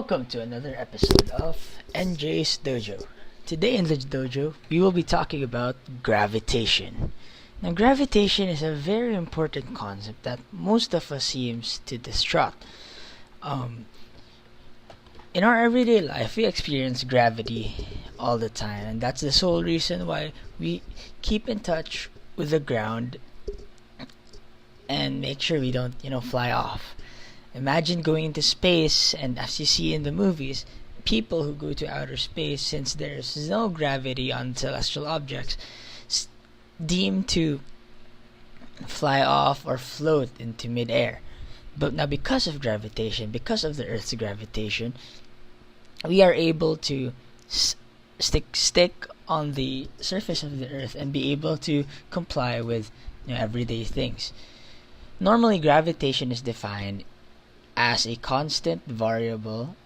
welcome to another episode of NJ's Dojo. Today in the Dojo, we will be talking about gravitation. Now, gravitation is a very important concept that most of us seems to distraught. Um, in our everyday life, we experience gravity all the time, and that's the sole reason why we keep in touch with the ground and make sure we don't, fly off. Imagine going into space, and as you see in the movies, people who go to outer space, since there's no gravity on celestial objects, deemed to fly off or float into midair. But now, because of gravitation, because of the Earth's gravitation, we are able to stick on the surface of the Earth and be able to comply with everyday things. Normally, gravitation is defined as a constant variable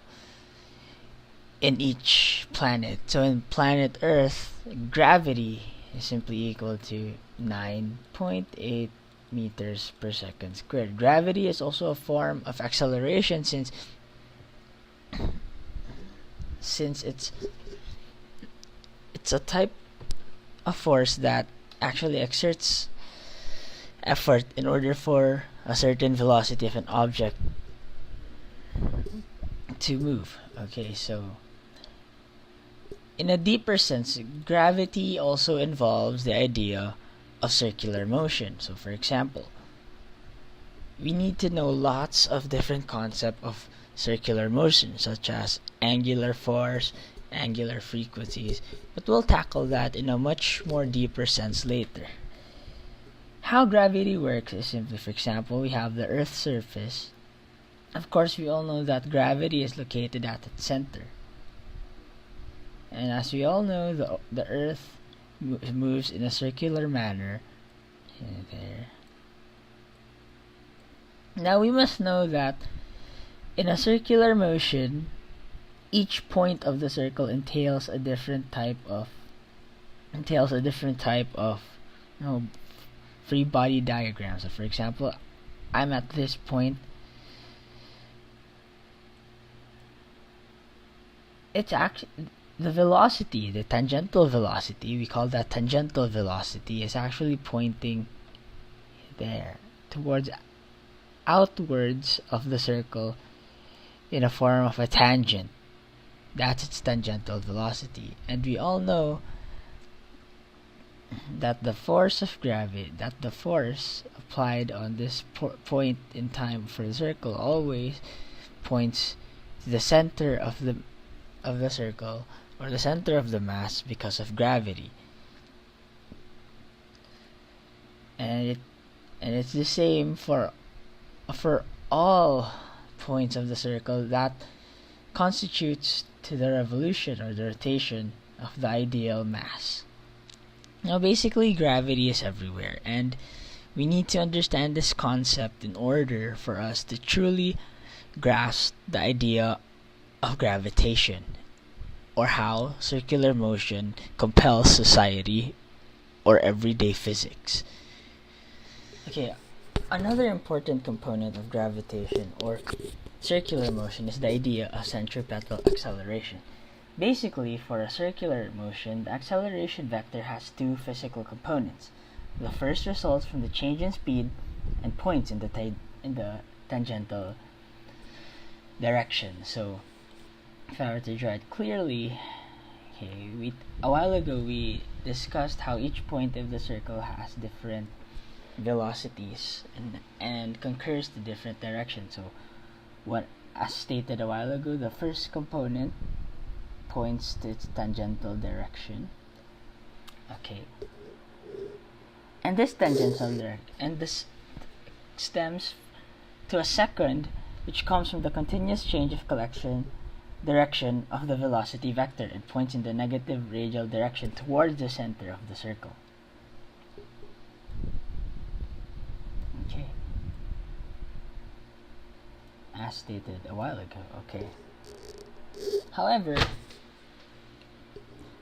in each planet. So in planet Earth, gravity is simply equal to 9.8 meters per second squared. Gravity is also a form of acceleration since it's a type of force that actually exerts effort in order for a certain velocity of an object to move. Okay, so in a deeper sense, gravity also involves the idea of circular motion. So for example, we need to know lots of different concepts of circular motion, such as angular force, angular frequencies, but we'll tackle that in a much more deeper sense later. How gravity works is simply, for example, we have the Earth's surface. Of course, we all know that gravity is located at its center. And as we all know, the Earth moves in a circular manner. There. Now we must know that in a circular motion, each point of the circle entails a different type of free body diagram. So for example, I'm at this point. It's actually the velocity, the tangential velocity, we call that tangential velocity, is actually pointing there towards outwards of the circle in a form of a tangent. That's its tangential velocity. And we all know that the force applied on this point in time for the circle always points to the center of the circle, or the center of the mass, because of gravity. And it's the same for all points of the circle that constitutes to the revolution or the rotation of the ideal mass. Now basically, gravity is everywhere, and we need to understand this concept in order for us to truly grasp the idea of gravitation, or how circular motion compels society or everyday physics. Okay, another important component of gravitation or circular motion is the idea of centripetal acceleration. Basically, for a circular motion, the acceleration vector has two physical components. The first results from the change in speed and points in the tangential direction. So if I were to draw it clearly, a while ago we discussed how each point of the circle has different velocities and concurs to different directions. So as stated a while ago, the first component points to its tangential direction. Okay. And this stems to a second, which comes from the continuous change of direction of the velocity vector and points in the negative radial direction towards the center of the circle. Okay. As stated a while ago. Okay. However,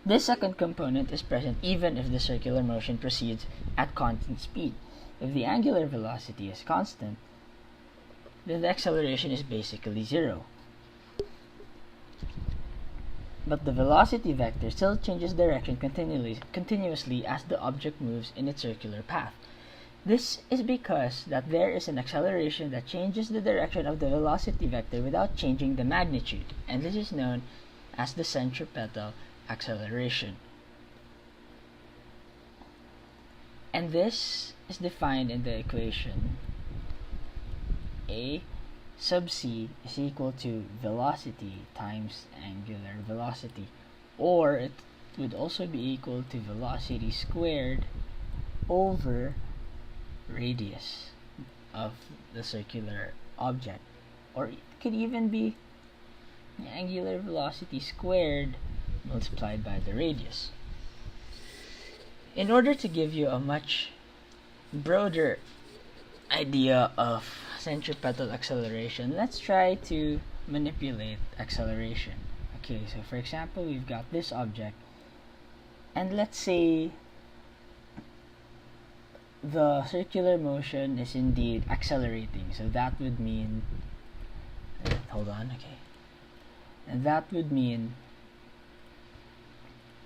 this second component is present even if the circular motion proceeds at constant speed. If the angular velocity is constant, then the acceleration is basically zero. but the velocity vector still changes direction continuously as the object moves in its circular path. This is because that there is an acceleration that changes the direction of the velocity vector without changing the magnitude, and this is known as the centripetal acceleration. And this is defined in the equation A sub c is equal to velocity times angular velocity, or it would also be equal to velocity squared over radius of the circular object, or it could even be angular velocity squared multiplied by the radius. In order to give you a much broader idea of centripetal acceleration, let's try to manipulate acceleration. Okay, so for example, we've got this object, and let's say the circular motion is indeed accelerating. So that would mean, and that would mean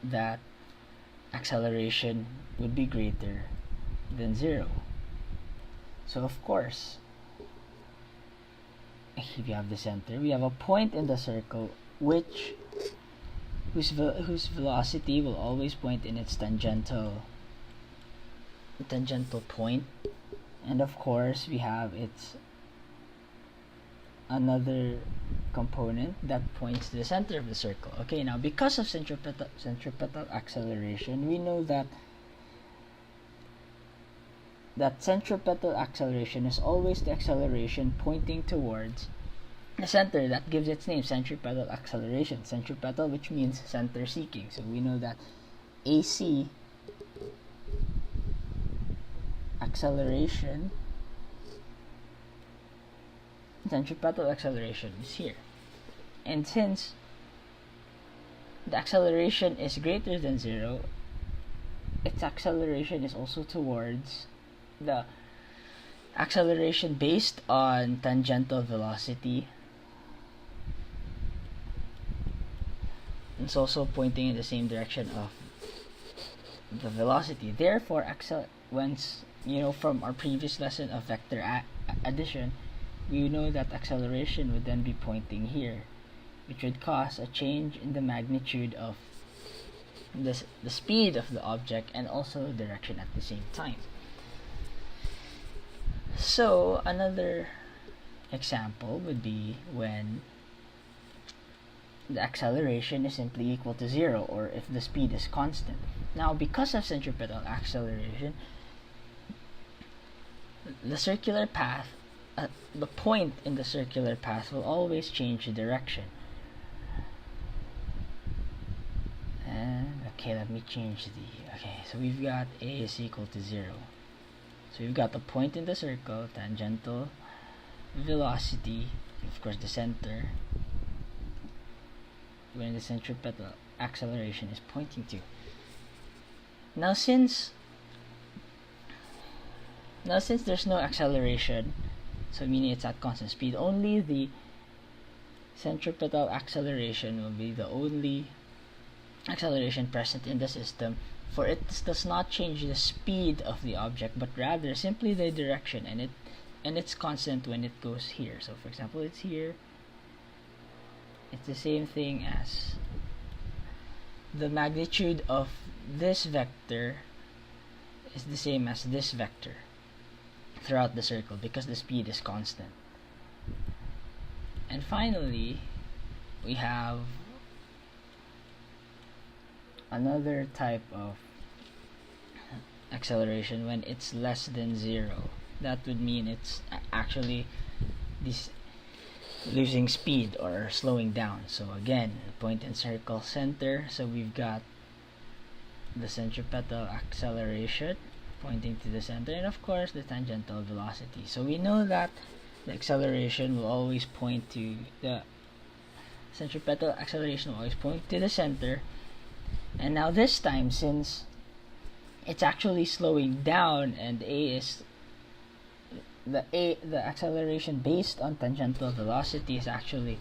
that acceleration would be greater than 0. So of course, if you have the center, we have a point in the circle whose velocity will always point in its tangential point, and of course we have its another component that points to the center of the circle. Okay, now because of centripetal acceleration, we know that centripetal acceleration is always the acceleration pointing towards the center. That gives its name, centripetal acceleration. Centripetal, which means center seeking. So we know that AC acceleration, centripetal acceleration is here. And since the acceleration is greater than 0, its acceleration is also towards the acceleration based on tangential velocity. It's also pointing in the same direction of the velocity. Therefore, once from our previous lesson of vector addition, we know that acceleration would then be pointing here, which would cause a change in the magnitude of the speed of the object and also direction at the same time. So another example would be when the acceleration is simply equal to 0, or if the speed is constant. Now, because of centripetal acceleration, the circular path, the point in the circular path will always change direction. And okay, let me change so we've got A is equal to 0. So we've got the point in the circle, tangential velocity, of course the center, where the centripetal acceleration is pointing to. Now since there's no acceleration, so meaning it's at constant speed, only the centripetal acceleration will be the only acceleration present in the system, for it does not change the speed of the object, but rather simply the direction, and it's constant when it goes here. So for example, it's here, it's the same thing as the magnitude of this vector is the same as this vector throughout the circle because the speed is constant. And finally, we have another type of acceleration when it's less than 0. That would mean it's actually this losing speed or slowing down. So again, point in circle, center, so we've got the centripetal acceleration pointing to the center, and of course the tangential velocity. So we know that the acceleration will always point to the centripetal acceleration will always point to the center. And now this time, since it's actually slowing down and the acceleration based on tangential velocity is actually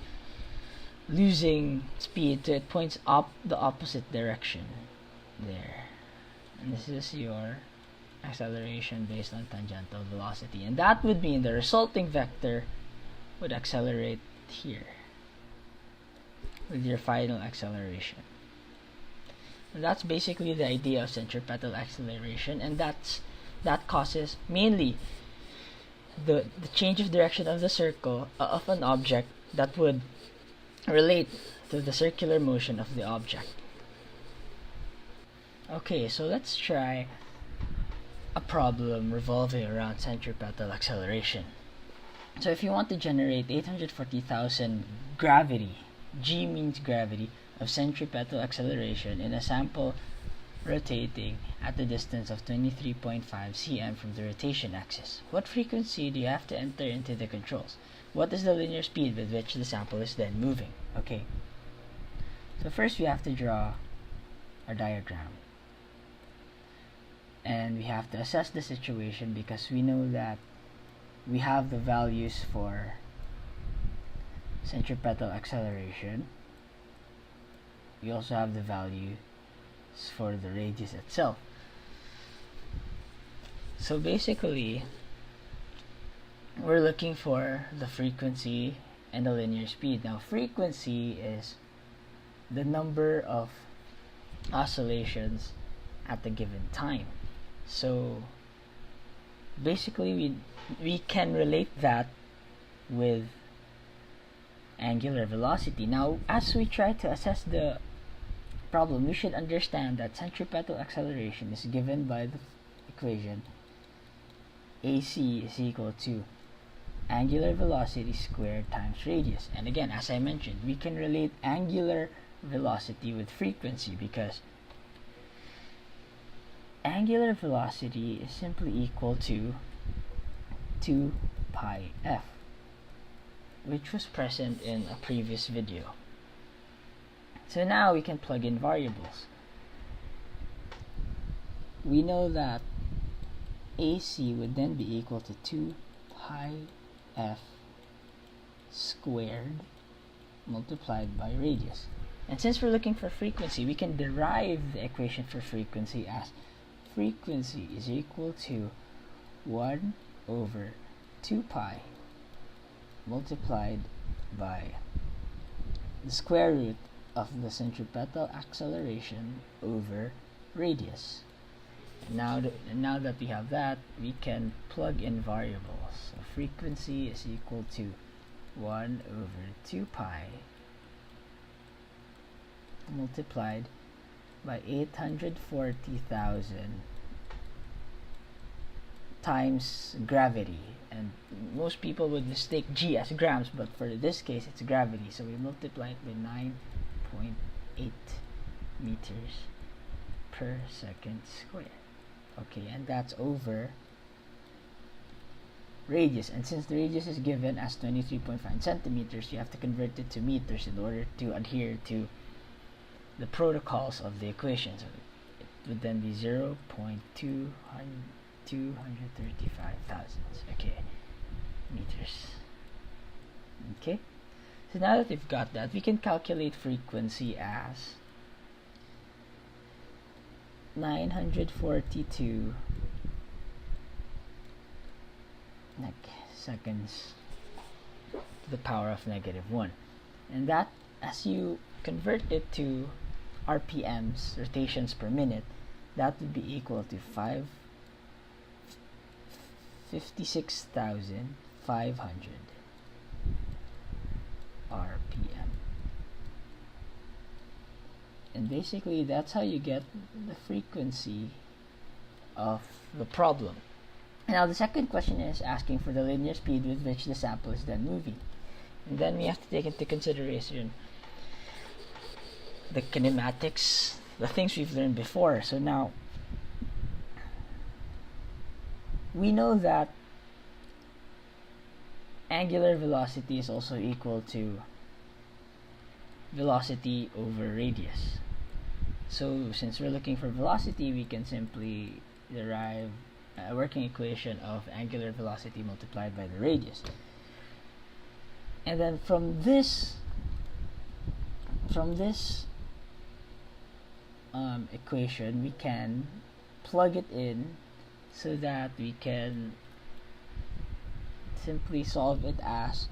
losing speed, so it points up the opposite direction there. And this is your acceleration based on tangential velocity, and that would mean the resulting vector would accelerate here with your final acceleration. And that's basically the idea of centripetal acceleration, and that causes mainly the change of direction of the circle of an object that would relate to the circular motion of the object. Okay, so let's try a problem revolving around centripetal acceleration. So if you want to generate 840,000 gravity, G means gravity, of centripetal acceleration in a sample rotating at the distance of 23.5 cm from the rotation axis, what frequency do you have to enter into the controls? What is the linear speed with which the sample is then moving? Okay, so first we have to draw our diagram, and we have to assess the situation because we know that we have the values for centripetal acceleration. We also have the values for the radius itself. So basically, we're looking for the frequency and the linear speed. Now, frequency is the number of oscillations at a given time. So basically, we can relate that with angular velocity. Now, as we try to assess the problem, we should understand that centripetal acceleration is given by the equation AC is equal to angular velocity squared times radius. And again, as I mentioned, we can relate angular velocity with frequency because angular velocity is simply equal to 2 pi f, which was present in a previous video. So now we can plug in variables. We know that AC would then be equal to 2 pi f squared multiplied by radius. And since we're looking for frequency, we can derive the equation for frequency as frequency is equal to 1 over 2 pi multiplied by the square root of the centripetal acceleration over radius. Now that we have that, we can plug in variables. So frequency is equal to 1 over 2 pi multiplied by 840,000 times gravity, and most people would mistake G as grams, but for this case it's gravity, so we multiply it by 9.8 meters per second squared. Okay, and that's over radius, and since the radius is given as 23.5 centimeters, you have to convert it to meters in order to adhere to the protocols of the equation. So it would then be 0.235 thousandths, okay, meters. Okay, so now that we've got that, we can calculate frequency as 942 seconds to the power of -1, and that, as you convert it to RPMs, rotations per minute, that would be equal to 56,500 RPM. And basically that's how you get the frequency of the problem. Now the second question is asking for the linear speed with which the sample is then moving. And then we have to take into consideration the kinematics, the things we've learned before. So now we know that angular velocity is also equal to velocity over radius. So since we're looking for velocity, we can simply derive a working equation of angular velocity multiplied by the radius. And then from this from this equation, we can plug it in so that we can simply solve it as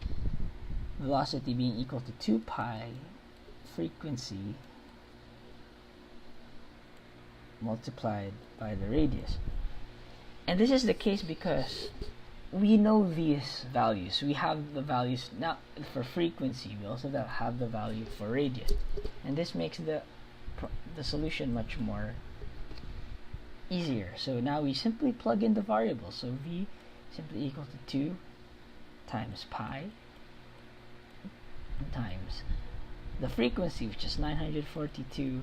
velocity being equal to 2 pi frequency multiplied by the radius. And this is the case because we know these values. We have the values now for frequency. We also have the value for radius, and this makes the solution much more easier. So now we simply plug in the variables. So v simply equal to 2 times pi times the frequency, which is 942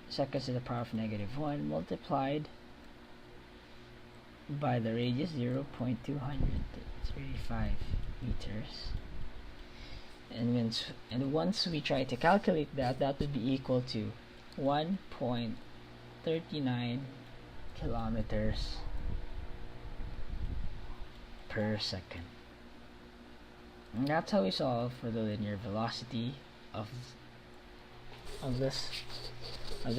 seconds to the power of negative 1, multiplied by the radius 0.235 meters. And once we try to calculate that, that would be equal to 1.39 kilometers per second. And that's how we solve for the linear velocity of the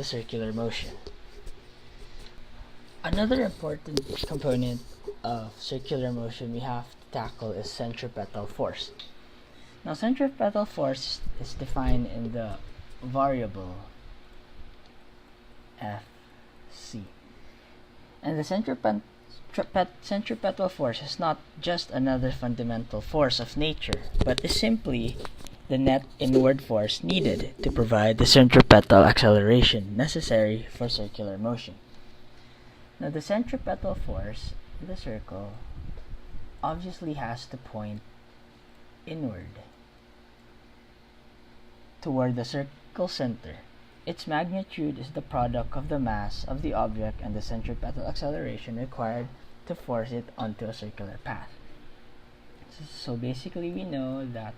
circular motion. Another important component of circular motion we have to tackle is centripetal force. Now, centripetal force is defined in the variable Fc. And the centripetal force is not just another fundamental force of nature, but is simply the net inward force needed to provide the centripetal acceleration necessary for circular motion. Now, the centripetal force in the circle obviously has to point inward toward the circle center. Its magnitude is the product of the mass of the object and the centripetal acceleration required to force it onto a circular path. So basically we know that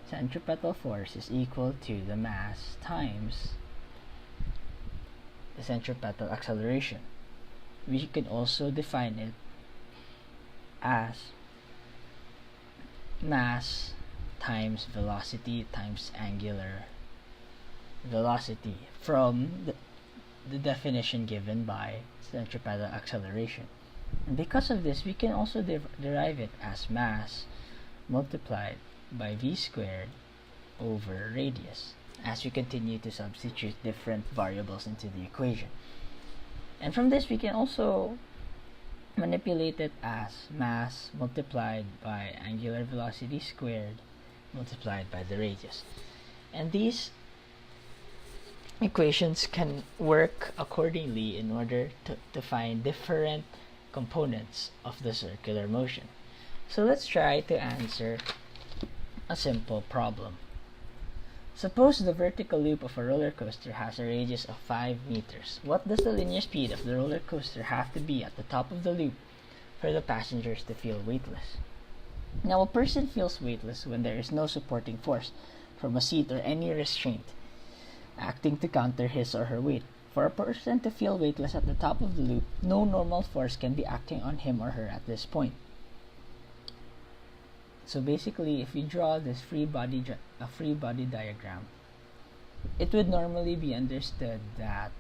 centripetal force is equal to the mass times the centripetal acceleration. We can also define it as mass times velocity times angular velocity from the definition given by centripetal acceleration. And because of this, we can also derive it as mass multiplied by v squared over radius as we continue to substitute different variables into the equation. And from this, we can also manipulate it as mass multiplied by angular velocity squared multiplied by the radius. And these equations can work accordingly in order to find different components of the circular motion. So let's try to answer a simple problem. Suppose the vertical loop of a roller coaster has a radius of 5 meters. What does the linear speed of the roller coaster have to be at the top of the loop for the passengers to feel weightless? Now, a person feels weightless when there is no supporting force from a seat or any restraint acting to counter his or her weight. For a person to feel weightless at the top of the loop, no normal force can be acting on him or her at this point. So basically, if we draw this free body diagram, it would normally be understood that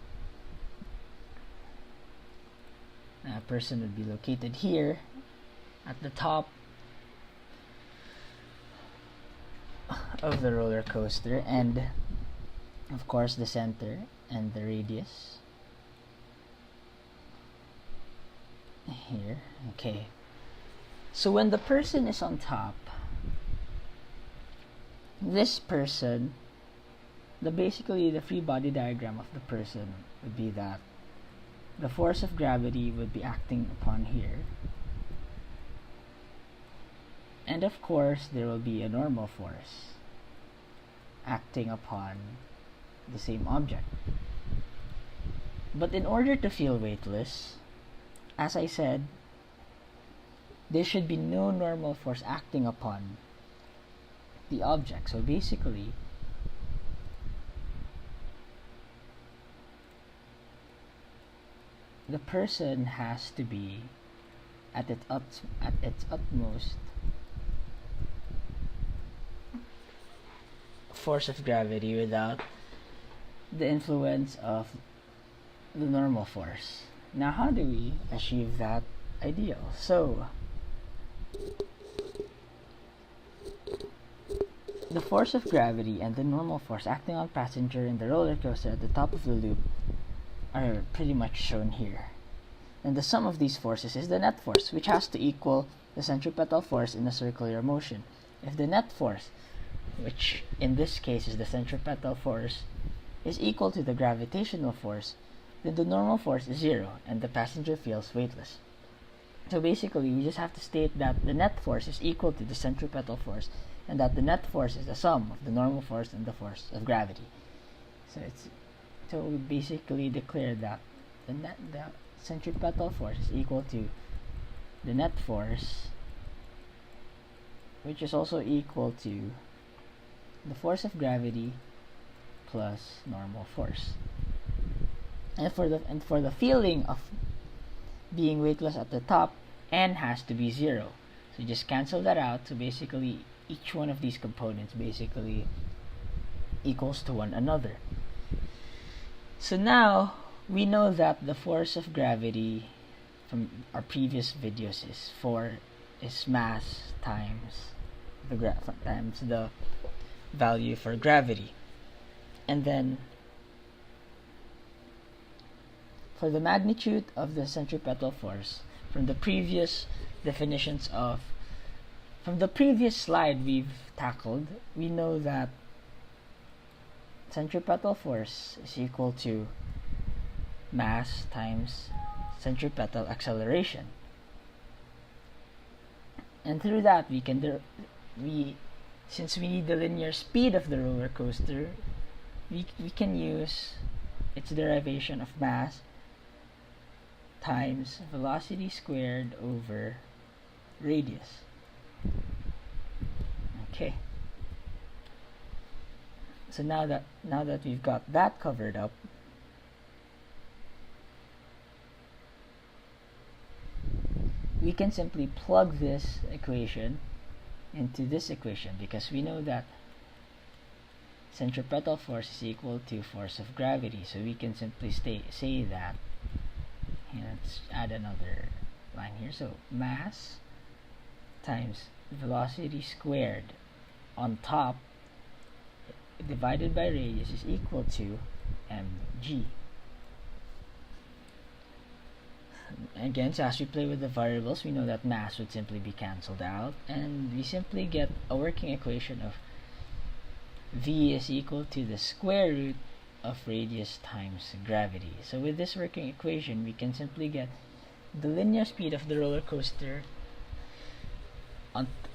a person would be located here at the top of the roller coaster, and of course the center and the radius here. Okay, so when the person is on top, this person, basically the free body diagram of the person would be that the force of gravity would be acting upon here, and of course there will be a normal force acting upon the same object. But in order to feel weightless, as I said, there should be no normal force acting upon the object. So basically, the person has to be at its utmost force of gravity without the influence of the normal force. Now, how do we achieve that ideal? So, the force of gravity and the normal force acting on passenger in the roller coaster at the top of the loop are pretty much shown here. And the sum of these forces is the net force, which has to equal the centripetal force in a circular motion. If the net force, which in this case is the centripetal force, is equal to the gravitational force, then the normal force is 0 and the passenger feels weightless. So basically, we just have to state that the net force is equal to the centripetal force, and that the net force is the sum of the normal force and the force of gravity. So we basically declare that the centripetal force is equal to the net force, which is also equal to the force of gravity plus normal force. And for the feeling of being weightless at the top, n has to be 0. So just cancel that out. So basically, each one of these components basically equals to one another. So now we know that the force of gravity from our previous videos is mass times the value for gravity. And then for the magnitude of the centripetal force, from the previous slide we've tackled, we know that centripetal force is equal to mass times centripetal acceleration. And through that, since we need the linear speed of the roller coaster, we can use its derivation of mass times velocity squared over radius. Okay. So now that we've got that covered up, we can simply plug this equation into this equation, because we know that centripetal force is equal to force of gravity. So we can simply say that, let's add another line here. So mass times velocity squared on top divided by radius is equal to mg. Again, so as we play with the variables, we know that mass would simply be cancelled out, and we simply get a working equation of v is equal to the square root of radius times gravity. So with this working equation, we can simply get the linear speed of the roller coaster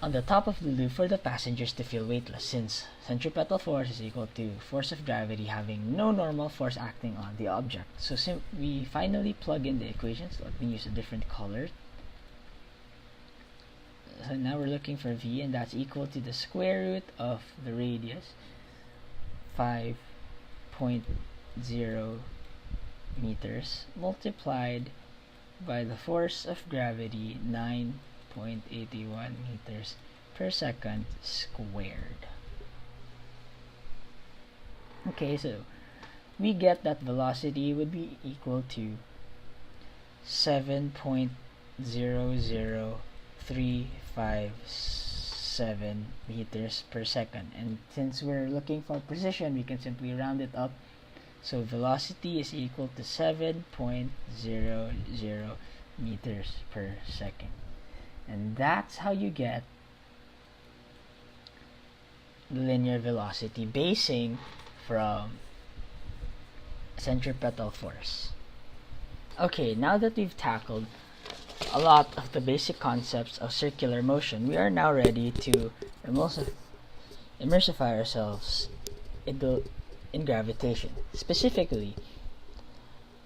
on the top of the loop for the passengers to feel weightless, since centripetal force is equal to force of gravity having no normal force acting on the object. So we finally plug in the equations. Let me use a different color. So now we're looking for v, and that's equal to the square root of the radius, 5.0 meters, multiplied by the force of gravity, 9.81 meters per second squared. Okay, so we get that velocity would be equal to 7.00357 meters per second, and since we're looking for precision, we can simply round it up. So velocity is equal to 7.00 meters per second. And that's how you get the linear velocity basing from centripetal force. Okay, now that we've tackled a lot of the basic concepts of circular motion, we are now ready to immersify ourselves in gravitation, specifically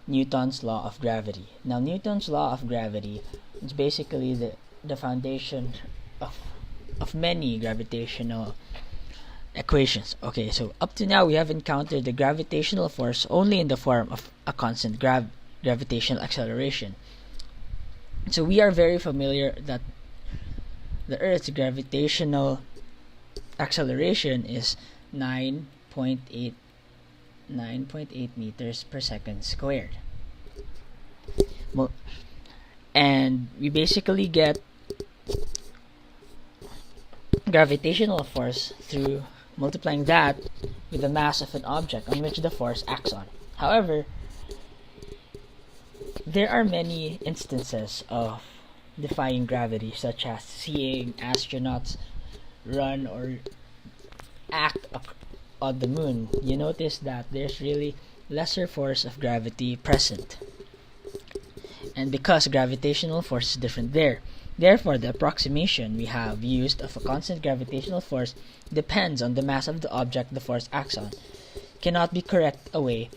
Newton's law of gravity. Now, Newton's law of gravity is basically the foundation of many gravitational equations. Okay, so up to now we have encountered the gravitational force only in the form of a constant gravitational acceleration. So we are very familiar that the Earth's gravitational acceleration is 9.8 meters per second squared. And we basically get gravitational force through multiplying that with the mass of an object on which the force acts on. However, there are many instances of defying gravity, such as seeing astronauts run or act on the moon. You notice that there's really lesser force of gravity present. And because gravitational force is different there, therefore the approximation we have used of a constant gravitational force depends on the mass of the object the force acts on. Cannot be correct away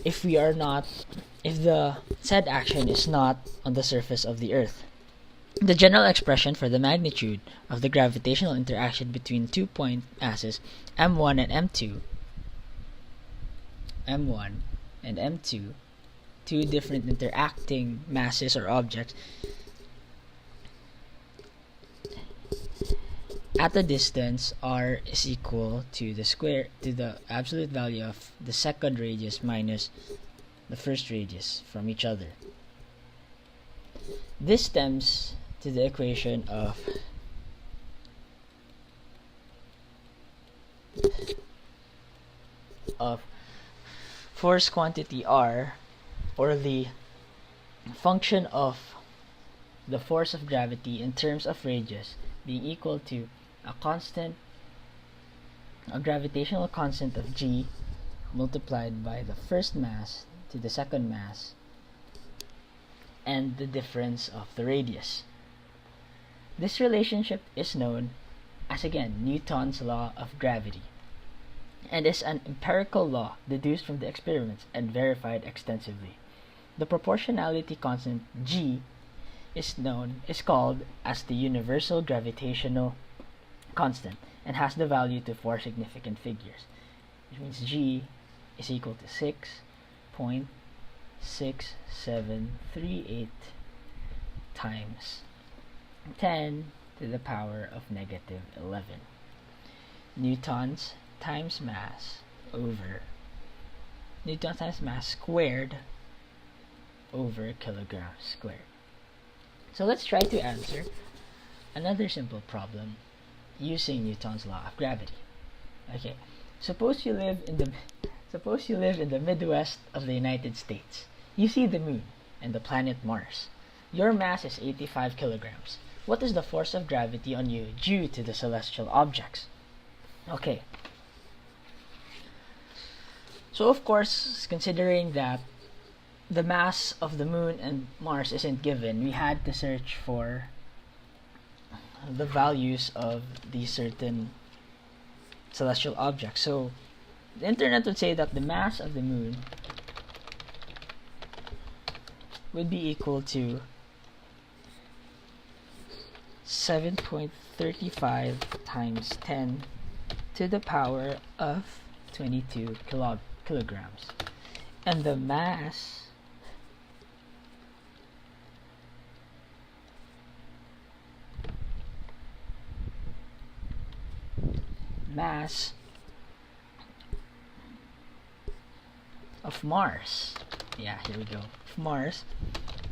if the said action is not on the surface of the earth. The general expression for the magnitude of the gravitational interaction between 2 point masses m1 and m2, two different interacting masses or objects at a distance r is equal to the absolute value of the second radius minus the first radius from each other. This stems to the equation of force quantity r, or the function of the force of gravity in terms of radius being equal to a gravitational constant of g multiplied by the first mass to the second mass and the difference of the radius. This relationship is known as, again, Newton's law of gravity, and is an empirical law deduced from the experiments and verified extensively. The proportionality constant g is called as the universal gravitational constant and has the value to 4 significant figures, which means g is equal to 6.6738 times 10 to the power of negative 11 newtons times mass squared over kilograms squared. So let's try to answer another simple problem using Newton's law of gravity. Okay, suppose you live in the Midwest of the United States. You see the moon and the planet Mars. Your mass is 85 kilograms. What is the force of gravity on you due to the celestial objects? Okay. So of course, considering that the mass of the moon and Mars isn't given, we had to search for the values of these certain celestial objects. So the internet would say that the mass of the moon would be equal to 7.35 times 10 to the power of 22 kilograms. And the mass of Mars, of Mars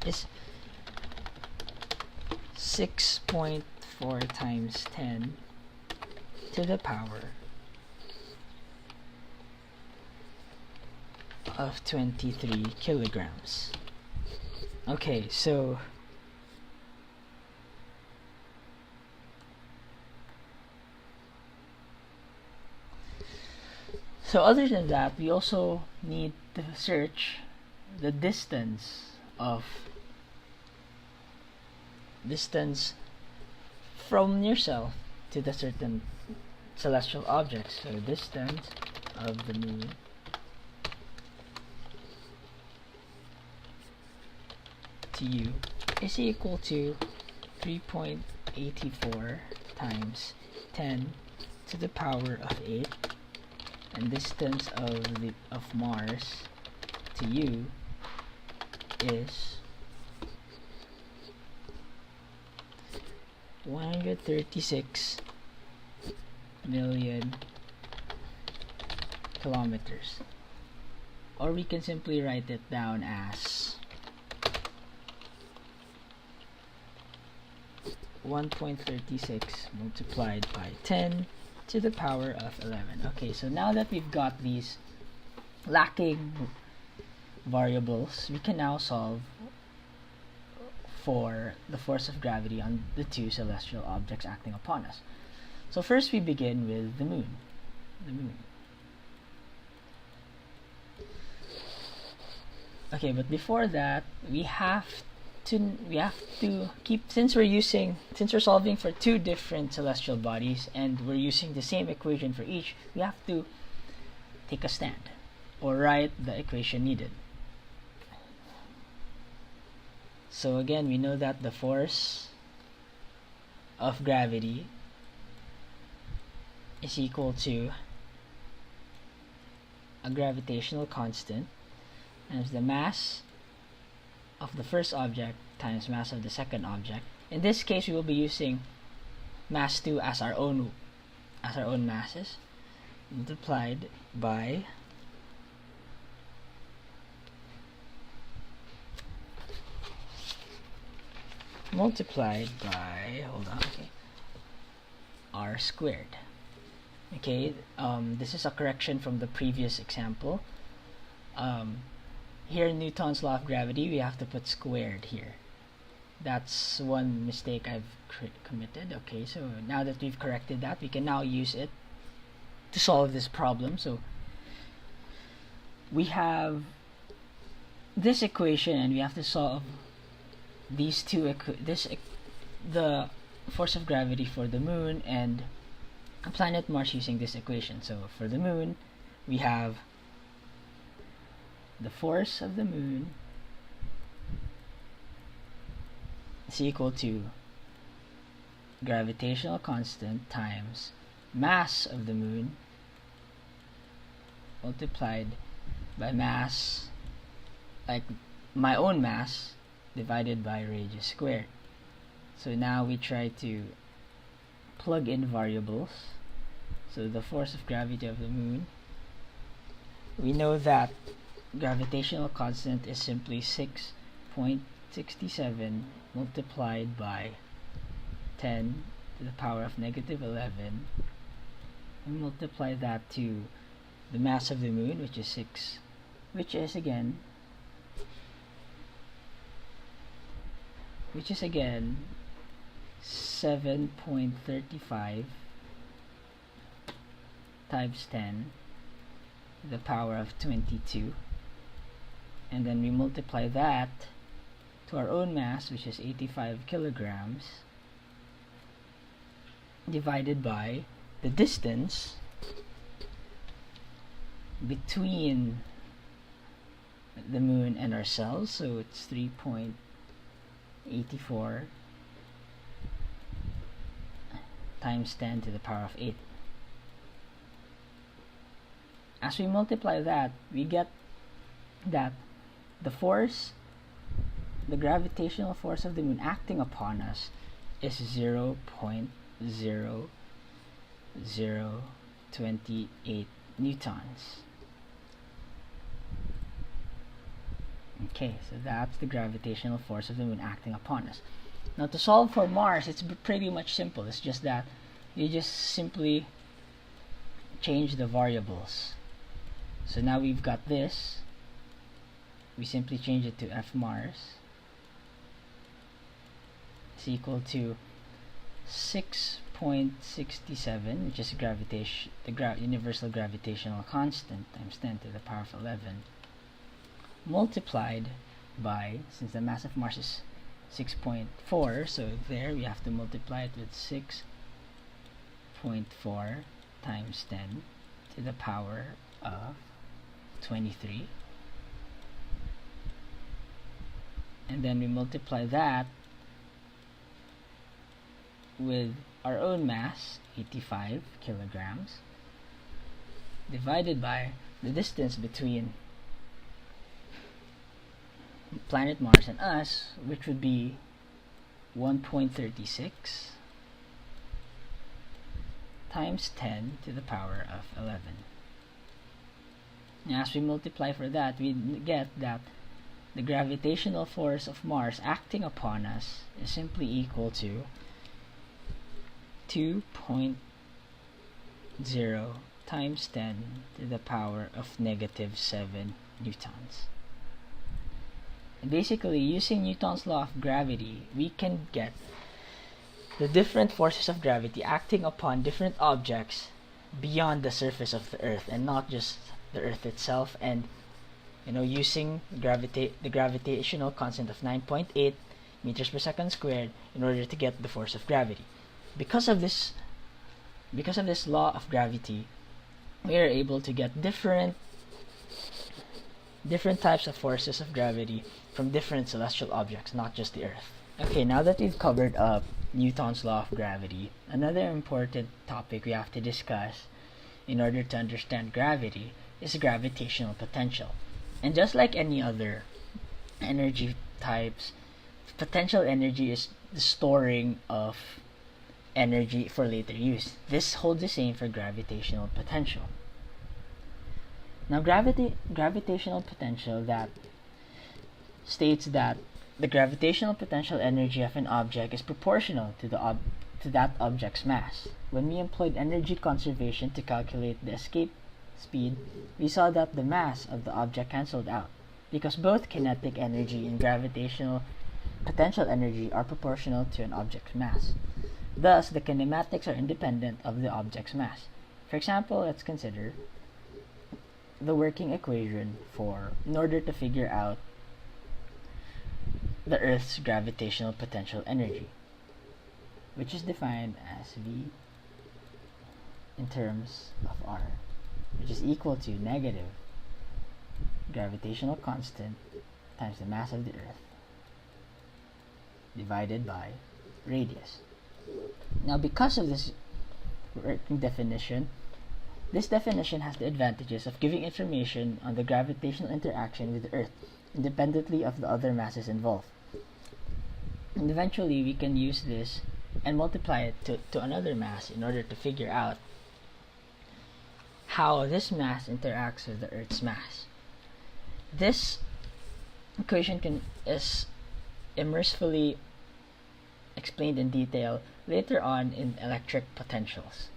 is 6.4 times 10 to the power of 23 kilograms. Okay, so other than that, we also need to search the distance from yourself to the certain celestial objects. So distance of the moon to you is equal to 3.84 times 10 to the power of 8, and distance of Mars to you is 136 million kilometers. Or we can simply write it down as 1.36 multiplied by 10 to the power of 11. Okay, so now that we've got these lacking variables, we can now solve for the force of gravity on the two celestial objects acting upon us. So first we begin with the moon. Okay, but before that, we have to keep, since we're solving for two different celestial bodies and we're using the same equation for each, we have to take a stand or write the equation needed. So again, we know that the force of gravity is equal to a gravitational constant times the mass of the first object times mass of the second object. In this case, we will be using mass 2 as our own masses, multiplied by r squared. Okay, this is a correction from the previous example. Here in Newton's law of gravity, we have to put squared here. That's one mistake I've committed. Okay, so now that we've corrected that, we can now use it to solve this problem. So we have this equation and we have to solve these two the force of gravity for the moon and planet Mars using this equation. So for the moon, we have the force of the moon is equal to gravitational constant times mass of the moon multiplied by mass, like my own mass, divided by radius squared. So now we try to plug in variables. So the force of gravity of the moon, we know that gravitational constant is simply 6.67 multiplied by 10 to the power of negative 11, and multiply that to the mass of the moon, which is 7.35 times 10 to the power of 22, and then we multiply that to our own mass, which is 85 kilograms, divided by the distance between the moon and ourselves. So it's 3.84 times 10 to the power of 8. As we multiply that, we get that the gravitational force of the moon acting upon us is 0.0028 newtons. Okay, so that's the gravitational force of the moon acting upon us. Now to solve for Mars, it's pretty much simple. It's just that you just simply change the variables. So now we've got this. We simply change it to F Mars is equal to 6.67, which is the universal gravitational constant, times 10 to the power of 11, multiplied by, since the mass of Mars is 6.4, so there we have to multiply it with 6.4 times 10 to the power of 23, and then we multiply that with our own mass, 85 kilograms, divided by the distance between planet Mars and us, which would be 1.36, times 10 to the power of 11. Now, as we multiply for that, we get that the gravitational force of Mars acting upon us is simply equal to 2.0 times 10 to the power of negative 7 newtons. And basically, using Newton's law of gravity, we can get the different forces of gravity acting upon different objects beyond the surface of the Earth, and not just the Earth itself, and using the gravitational constant of 9.8 meters per second squared in order to get the force of gravity. Because of this law of gravity, we are able to get different types of forces of gravity from different celestial objects, not just the Earth. Okay, now that we've covered up Newton's law of gravity, another important topic we have to discuss in order to understand gravity is gravitational potential. And just like any other energy types, potential energy is the storing of energy for later use. This holds the same for gravitational potential. Now, gravitational potential that states that the gravitational potential energy of an object is proportional to that object's mass. When we employed energy conservation to calculate the escape speed, we saw that the mass of the object cancelled out, because both kinetic energy and gravitational potential energy are proportional to an object's mass. Thus, the kinematics are independent of the object's mass. For example, let's consider the working equation in order to figure out the Earth's gravitational potential energy, which is defined as V in terms of R, which is equal to negative gravitational constant times the mass of the Earth divided by radius. Now, because of this working definition, this definition has the advantages of giving information on the gravitational interaction with the Earth independently of the other masses involved. And eventually, we can use this and multiply it to another mass in order to figure out how this mass interacts with the Earth's mass. This equation is immersively explained in detail later on in electric potentials.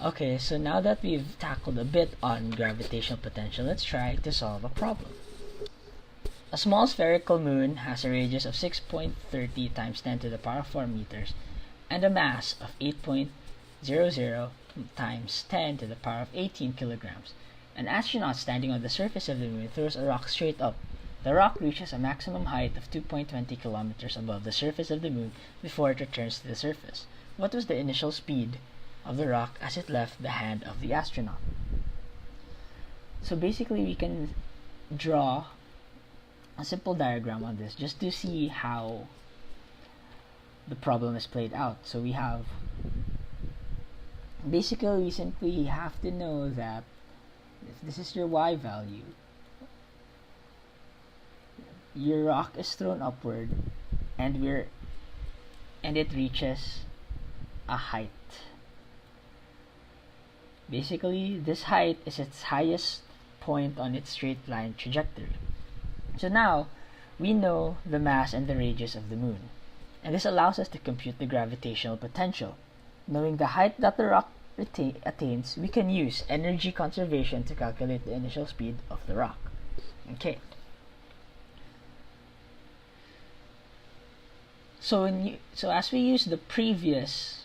Okay, so now that we've tackled a bit on gravitational potential, let's try to solve a problem. A small spherical moon has a radius of 6.30 times 10 to the power of 4 meters and a mass of 8.00 times 10 to the power of 18 kilograms. An astronaut standing on the surface of the moon throws a rock straight up. The rock reaches a maximum height of 2.20 kilometers above the surface of the moon before it returns to the surface. What was the initial speed of the rock as it left the hand of the astronaut? So basically, we can draw a simple diagram on this just to see how the problem is played out. So we simply have to know that if this is your y value, your rock is thrown upward and it reaches a height. Basically, this height is its highest point on its straight line trajectory. So now, we know the mass and the radius of the moon, and this allows us to compute the gravitational potential. Knowing the height that the rock attains, we can use energy conservation to calculate the initial speed of the rock. Okay. So as we use the previous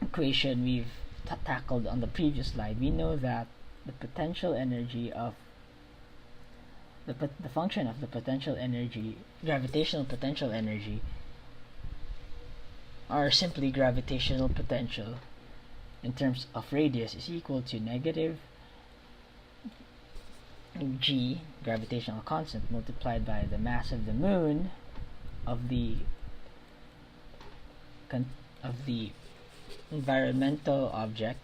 equation we've tackled on the previous slide, we know that the potential energy of the function of the potential energy, gravitational potential energy, are simply gravitational potential in terms of radius is equal to negative g, gravitational constant, multiplied by the mass of the moon of the environmental object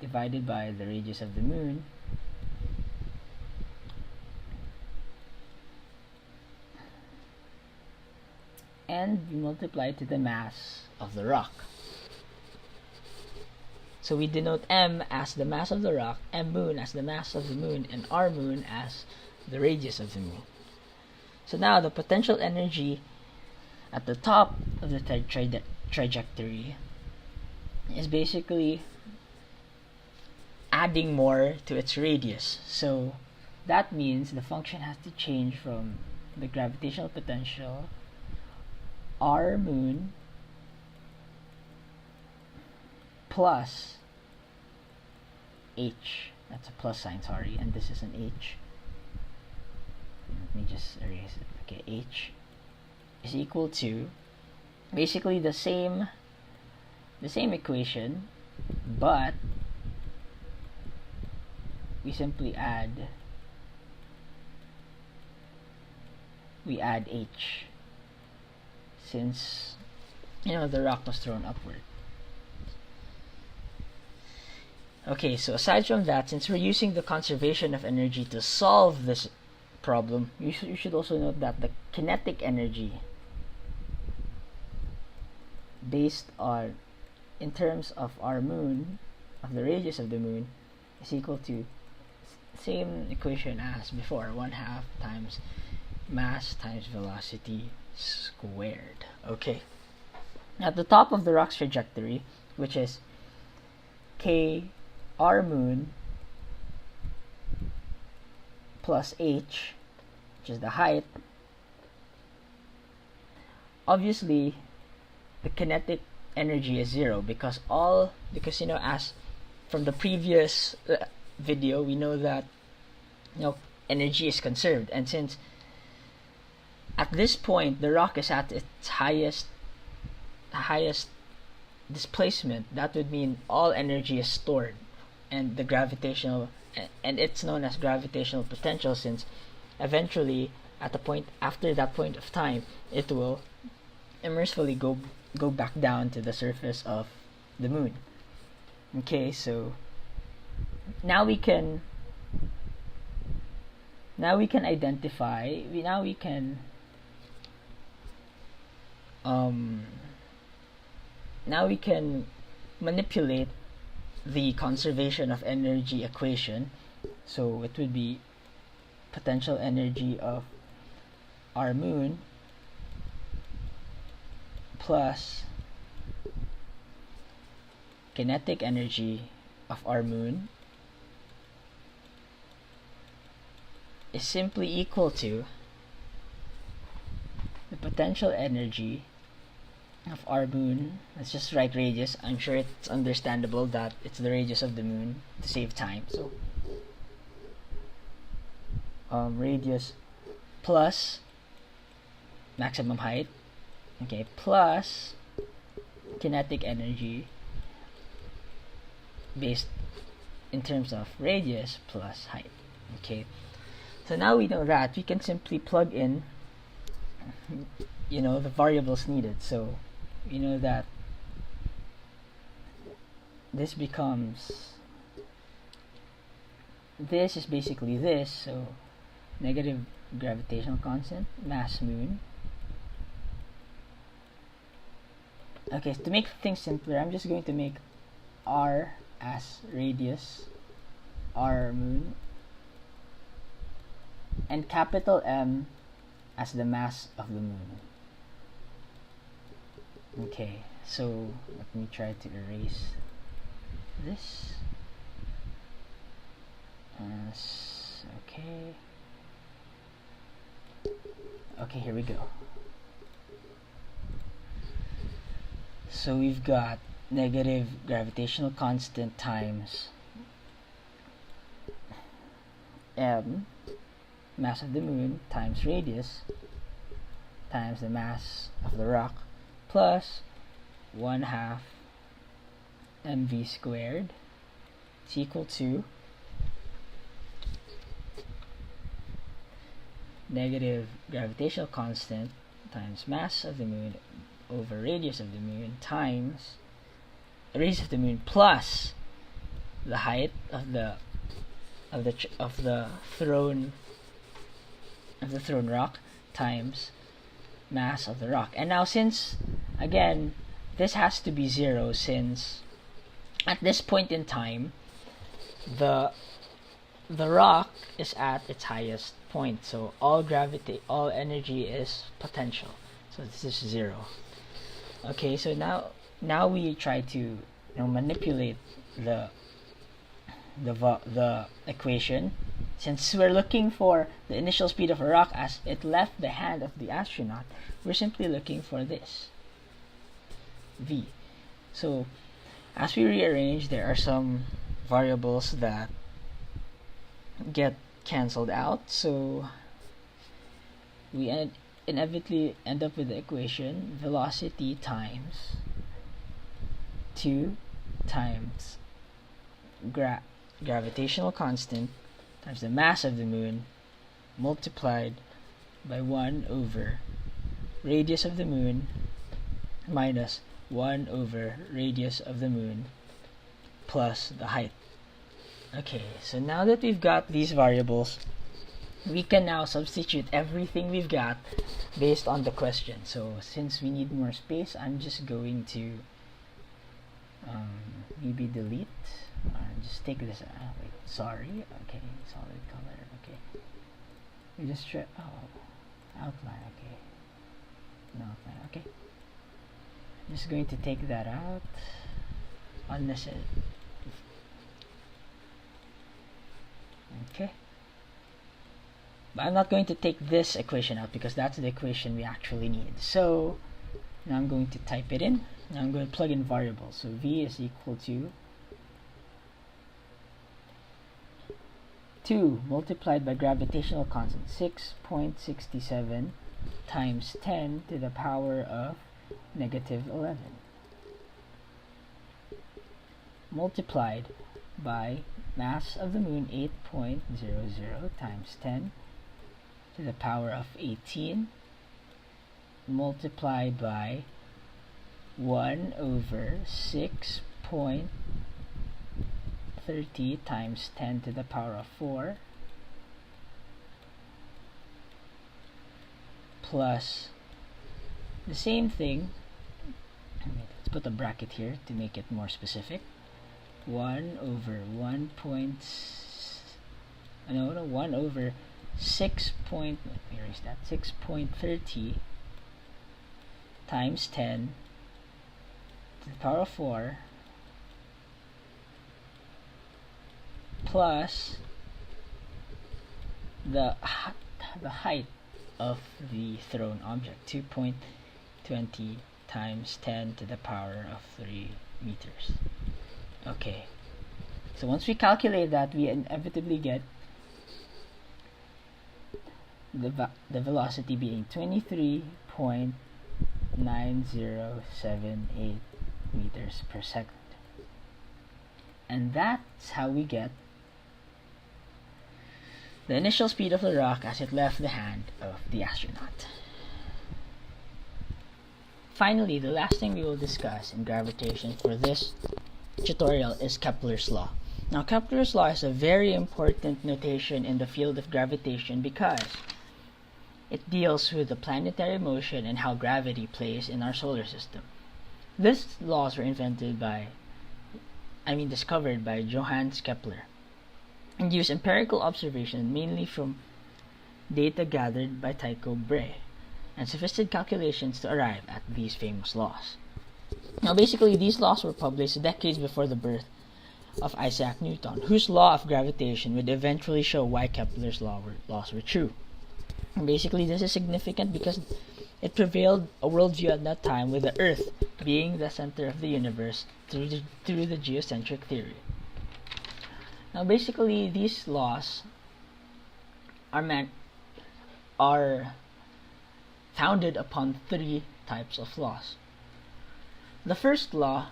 divided by the radius of the moon and we multiply to the mass of the rock. So we denote m as the mass of the rock, m moon as the mass of the moon, and r moon as the radius of the moon. So now the potential energy at the top of the trajectory is basically adding more to its radius. So that means the function has to change from the gravitational potential r moon plus h. That's a plus sign, sorry, and this is an h. Let me just erase it. Okay, h is equal to basically the same equation, but we simply add h, since the rock was thrown upward. Okay, so aside from that, since we're using the conservation of energy to solve this problem, you should also note that the kinetic energy based on, in terms of our moon, of the radius of the moon, is equal to same equation as before, 1/2 times mass times velocity squared. Okay, at the top of the rock's trajectory, which is k r moon plus h, which is the height, obviously the kinetic energy is 0, because as from the previous video, we know that energy is conserved, and since at this point the rock is at its highest displacement, that would mean all energy is stored, and the gravitational, and it's known as gravitational potential, since eventually at the point after that point of time, it will immersively go back down to the surface of the moon. Okay, so now we can identify, we can manipulate the conservation of energy equation. So it would be potential energy of our moon plus kinetic energy of our moon is simply equal to the potential energy of our moon. Let's just write radius. I'm sure it's understandable that it's the radius of the moon to save time. So radius plus maximum height, okay, plus kinetic energy based in terms of radius plus height. Okay, so now we know that, we can simply plug in the variables needed. So we know that this is basically this, so negative gravitational constant, mass moon. Okay, so to make things simpler, I'm just going to make r as radius, r moon, and capital M as the mass of the moon. Okay, so let me try to erase this. Okay, here we go. So we've got negative gravitational constant times m, mass of the moon, times radius, times the mass of the rock, plus 1/2 mv squared is equal to negative gravitational constant times mass of the moon over radius of the moon times radius of the moon plus the height of the thrown rock times mass of the rock. And now, since again this has to be 0, since At this point in time, the rock is at its highest point, so all energy is potential. So this is 0. Okay, so now we try to manipulate the equation. Since we're looking for the initial speed of a rock as it left the hand of the astronaut, we're simply looking for this v. So as we rearrange, there are some variables that get cancelled out, so we inevitably end up with the equation velocity times 2 times gravitational constant times the mass of the moon multiplied by 1 over radius of the moon minus 1 over radius of the moon plus the height. Okay, so now that we've got these variables, we can now substitute everything we've got based on the question. So since we need more space, I'm just going to maybe delete, just take this out. Wait, sorry. Okay, solid color. Okay, we just try. Oh, outline. Okay, no outline. Okay, I'm just going to take that out. Unnecessary. Okay, but I'm not going to take this equation out because that's the equation we actually need. So now I'm going to type it in. Now I'm going to plug in variables. So v is equal to 2 multiplied by gravitational constant 6.67 times 10 to the power of negative 11 multiplied by mass of the moon 8.00 times 10 to the power of 18 multiplied by 1 over 6.30 times 10 to the power of 4 plus the same thing. Let's put a bracket here to make it more specific. 1 over 1 over 6 point, let me erase that, 6.30 times 10 to the power of 4 plus the height of the thrown object, 2.20 times 10 to the power of 3 meters. Okay, so once we calculate that, we inevitably get the velocity being 23.9078 meters per second. And that's how we get the initial speed of the rock as it left the hand of the astronaut. Finally, the last thing we will discuss in gravitation for this tutorial is Kepler's Law. Now, Kepler's Law is a very important notation in the field of gravitation because it deals with the planetary motion and how gravity plays in our solar system. These laws were discovered by Johannes Kepler and use empirical observation mainly from data gathered by Tycho Brahe and sophisticated calculations to arrive at these famous laws. Now, basically, these laws were published decades before the birth of Isaac Newton, whose law of gravitation would eventually show why Kepler's laws were true. And basically, this is significant because it prevailed a worldview at that time, with the Earth being the center of the universe through the geocentric theory. Now, basically, these laws are founded upon 3 types of laws. The first law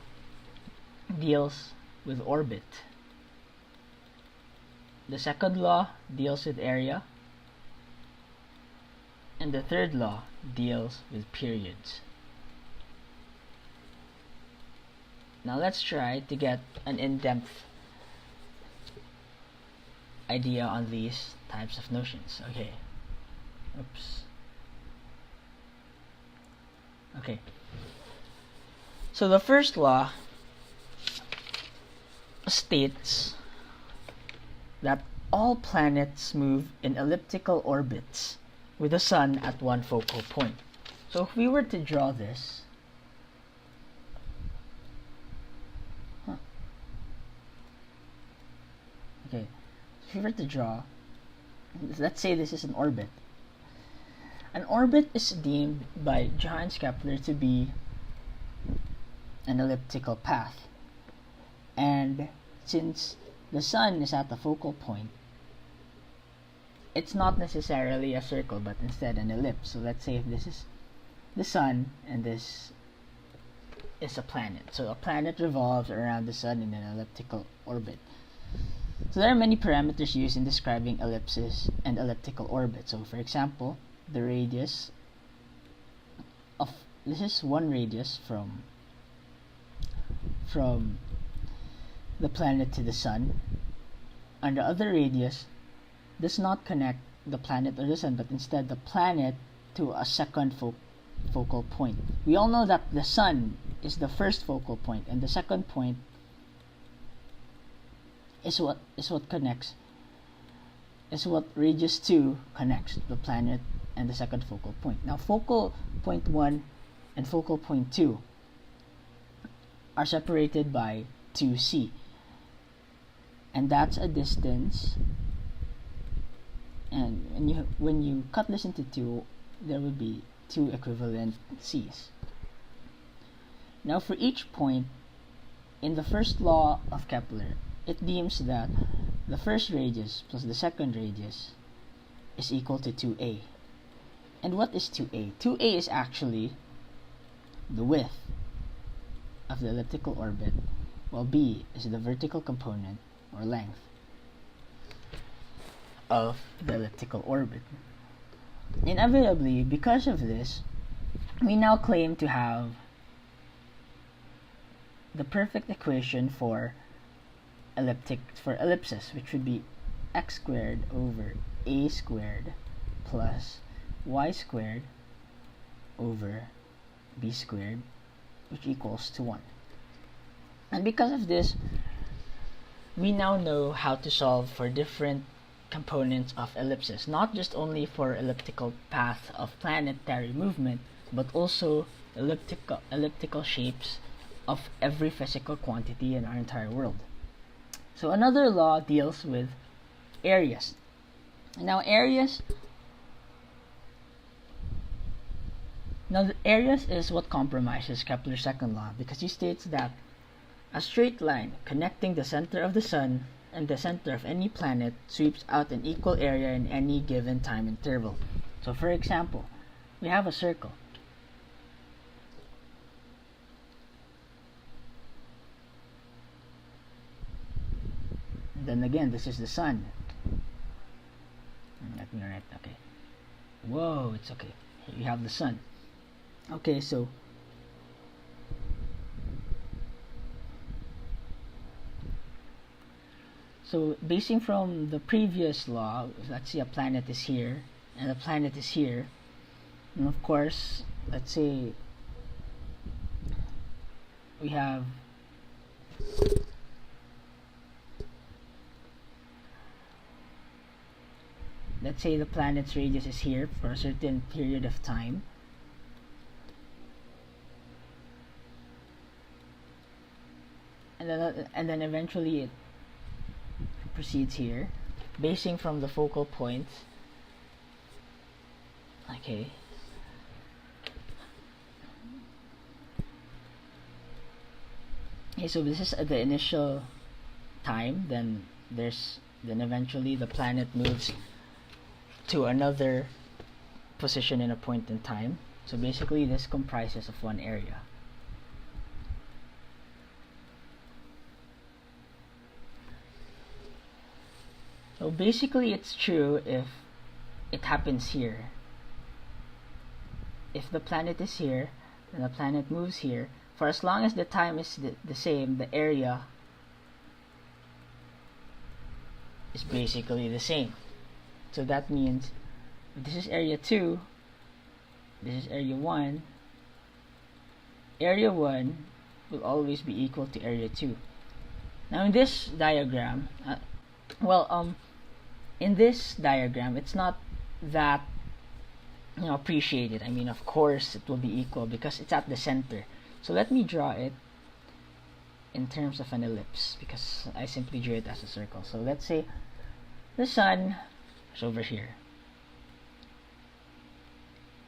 deals with orbit. The second law deals with area. And the third law deals with periods. Now let's try to get an in-depth idea on these types of notions. Okay. Okay. So the first law states that all planets move in elliptical orbits with the sun at one focal point. So if we were to draw this, okay, if we were to draw, let's say this is an orbit. An orbit is deemed by Johannes Kepler to be an elliptical path. And since the sun is at the focal point, it's not necessarily a circle but instead an ellipse. So let's say if this is the sun and this is a planet. So a planet revolves around the sun in an elliptical orbit. So there are many parameters used in describing ellipses and elliptical orbits. So for example, the radius of this is one radius from the planet to the sun, and the other radius does not connect the planet or the sun, but instead the planet to a second focal point. We all know that the sun is the first focal point, and the second point is what radius 2 connects the planet and the second focal point. Now focal point 1 and focal point 2 are separated by 2c, and that's a distance, and when you cut this into 2, there will be 2 equivalent c's. Now for each point in the first law of Kepler, it deems that the first radius plus the second radius is equal to 2a. And what is 2a? 2a is actually the width of the elliptical orbit, while b is the vertical component or length of the elliptical orbit. Inevitably, because of this, we now claim to have the perfect equation for ellipses, which would be x squared over a squared plus y squared over b squared, which equals to 1. And because of this, we now know how to solve for different components of ellipses, not just only for elliptical path of planetary movement, but also elliptical shapes of every physical quantity in our entire world. So another law deals with areas. Now areas is what compromises Kepler's second law, because he states that a straight line connecting the center of the sun and the center of any planet sweeps out an equal area in any given time interval. So for example, we have a circle. Then again, this is the sun. Let me write, okay. Whoa, it's okay. Here you have the sun. Okay, so basing from the previous law, let's say a planet is here and a planet is here, and of course, let's say we have let's say the planet's radius is here for a certain period of time, and then eventually it proceeds here, basing from the focal point. Okay. Okay, so this is at the initial time, then eventually the planet moves to another position in a point in time. So basically this comprises of one area. So basically it's true if it happens here. If the planet is here and the planet moves here, for as long as the time is the same, the area is basically the same. So that means if this is area 2, this is area 1, area 1 will always be equal to area 2. Now in this diagram, in this diagram, it's not that appreciated. I mean, of course, it will be equal because it's at the center. So let me draw it in terms of an ellipse because I simply drew it as a circle. So let's say the sun is over here,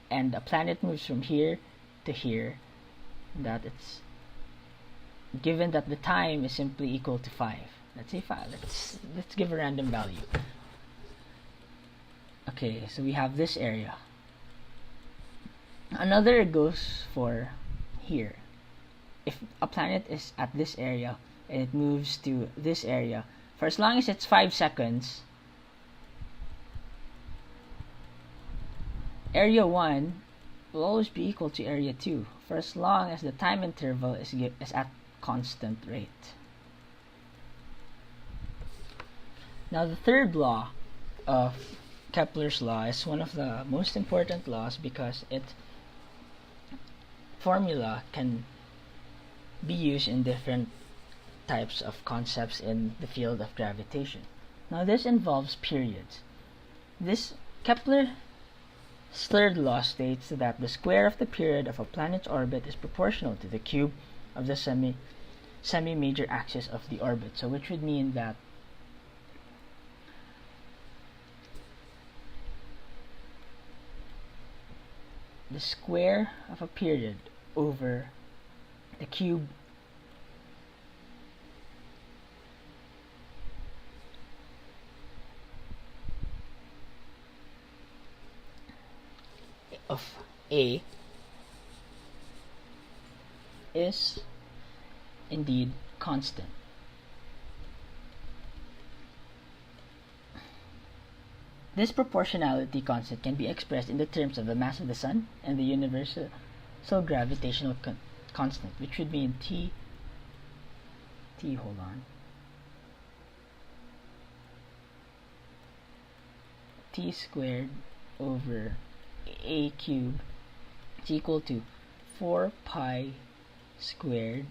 and a planet moves from here to here. That it's given that the time is simply equal to 5. Let's say 5. Let's give a random value. Okay, so we have this area. Another goes for here. If a planet is at this area and it moves to this area, for as long as it's 5 seconds, area 1 will always be equal to area 2 for as long as the time interval is at constant rate. Now the third law of Kepler's law is one of the most important laws because its formula can be used in different types of concepts in the field of gravitation. Now this involves periods. This Kepler's third law states that the square of the period of a planet's orbit is proportional to the cube of the semi-major axis of the orbit. So which would mean that the square of a period over the cube of A is indeed constant. This proportionality constant can be expressed in the terms of the mass of the sun and the universal gravitational constant, which would mean T squared over A cubed is equal to 4 pi squared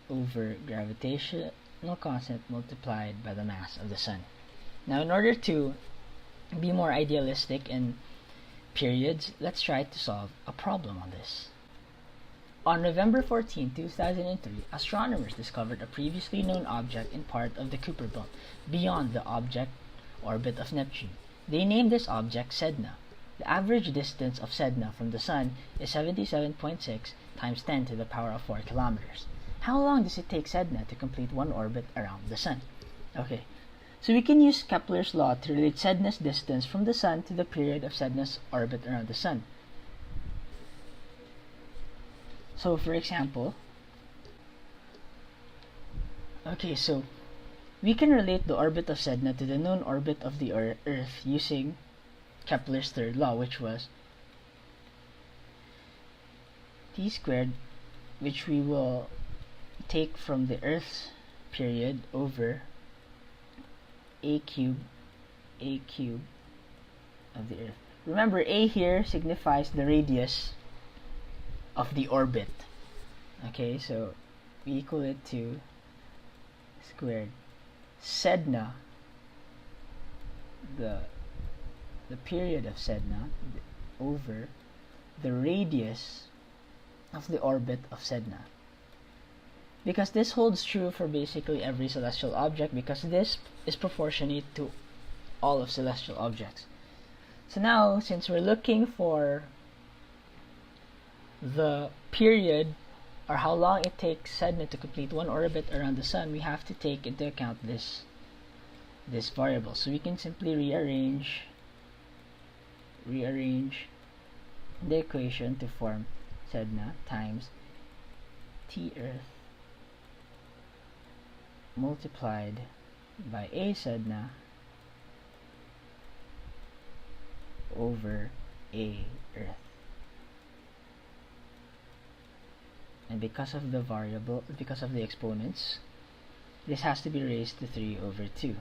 over gravitational constant multiplied by the mass of the sun. Now, in order to be more idealistic in periods, let's try to solve a problem on this. On November 14, 2003, astronomers discovered a previously known object in part of the Kuiper belt beyond the object orbit of Neptune. They named this object Sedna. The average distance of Sedna from the Sun is 77.6 times 10 to the power of 4 kilometers. How long does it take Sedna to complete one orbit around the Sun? Okay, so we can use Kepler's law to relate Sedna's distance from the Sun to the period of Sedna's orbit around the Sun. So for example, so we can relate the orbit of Sedna to the known orbit of the Earth using Kepler's third law, which was T squared, which we will take from the Earth's period over A cube of the Earth. Remember, A here signifies the radius of the orbit. Okay, so we equal it to squared Sedna, the period of Sedna, over the radius of the orbit of Sedna. Because this holds true for basically every celestial object, because this is proportionate to all of celestial objects. So now, since we're looking for the period or how long it takes Sedna to complete one orbit around the Sun, we have to take into account this variable. So we can simply rearrange the equation to form Sedna times T Earth multiplied by A Sedna over A Earth. And because of the exponents, this has to be raised to 3 over 2.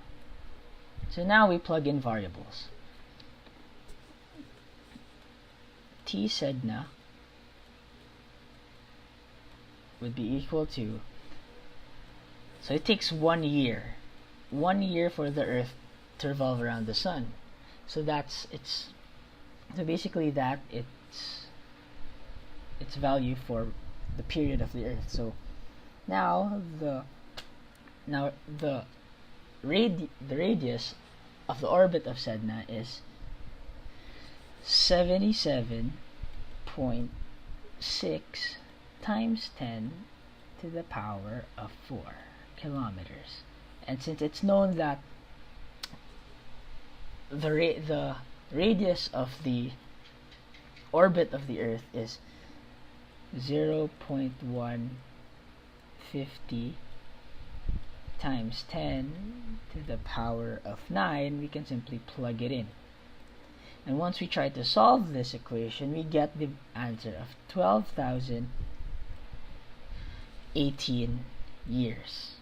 So now we plug in variables. T Sedna would be equal to So it takes 1 year. 1 year for the Earth to revolve around the Sun. So basically that its value for the period of the Earth. So now the radius of the orbit of Sedna is 77.6 times 10 to the power of 4 kilometers. And since it's known that the radius of the orbit of the Earth is 0.150 times 10 to the power of 9, we can simply plug it in. And once we try to solve this equation, we get the answer of 12,018 years.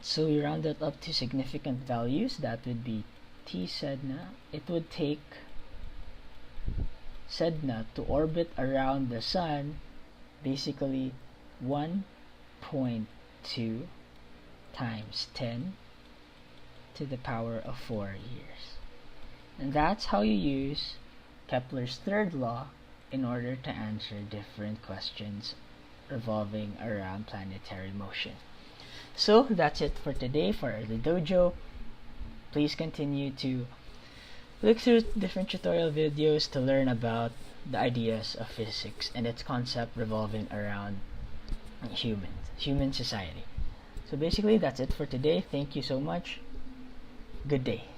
So we round it up to significant values. That would be T Sedna. It would take Sedna to orbit around the Sun basically 1.2 times 10 to the power of 4 years. And that's how you use Kepler's third law in order to answer different questions revolving around planetary motion. So that's it for today for the Dojo. Please continue to look through different tutorial videos to learn about the ideas of physics and its concept revolving around human society. So basically that's it for today. Thank you so much. Good day.